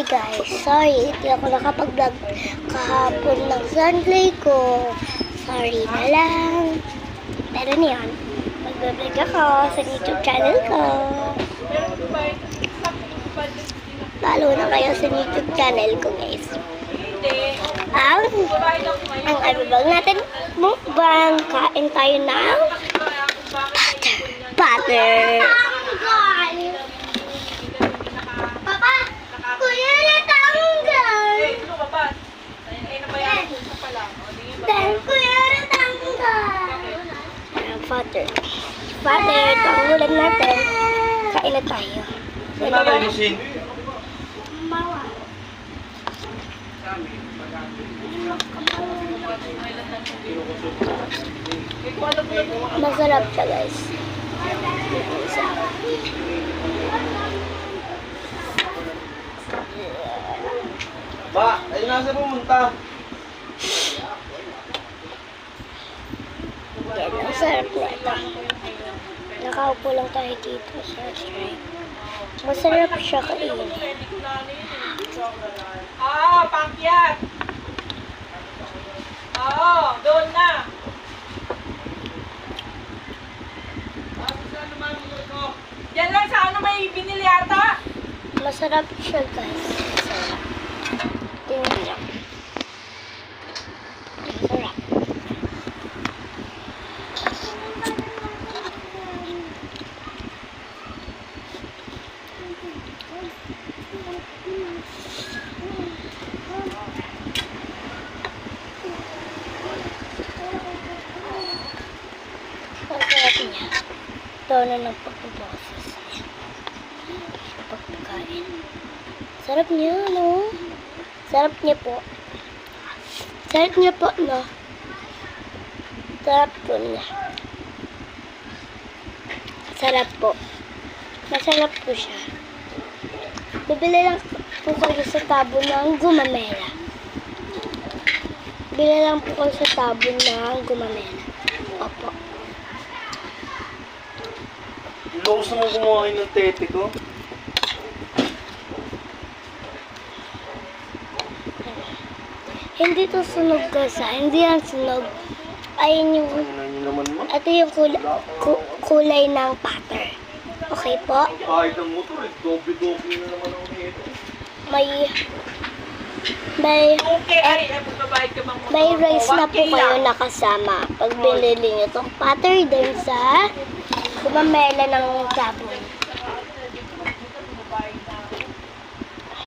guys, sorry, hindi ako nakapag-vlog kahapon ng Sunday ko. Sorry na lang. Pero niyan, mag-vlog ako sa YouTube channel ko. Follow na kayo sa YouTube channel ko, guys. Ang vlog natin, mukbang, kain tayo ng butter. Father. Father, pangulan natin. Kain na tayo. Masarap siya, guys. Ba, ayun nasa pumunta. Yan, ang sarap na ito. Nakaupo lang tayo dito sa restaurant. Masarap siya kainin. Pakyat! Oo, doon na! Yan lang sa ano may binili ata? Masarap siya, guys. Masarap. Tingnan niyo. Masarap. Ang sarap niya. Tono ng pagpaposes niya. Pagpagkain. Sarap niya, no? Sarap niya po. Sarap niya po, no? Sarap po niya. Sarap po. Masarap po siya. Bibili lang po kayo sa tabo ng gumamela. Bibili lang po kayo sa tabo ng gumamela. Opo. Lakas naman kumain ng tete ko. Hindi to sunog kasi. Hindi yan sunog. Ayun yung... Ayun naman mo. Ito yung kulay ng butter. Okay po? Kahit ang motor, dobi-dobi na naman ang nito. May Okay, ay magbabayad ka bang may rice na po kayo nakasama. Pag binili nyo itong butter dun sa gumamela ng sabon.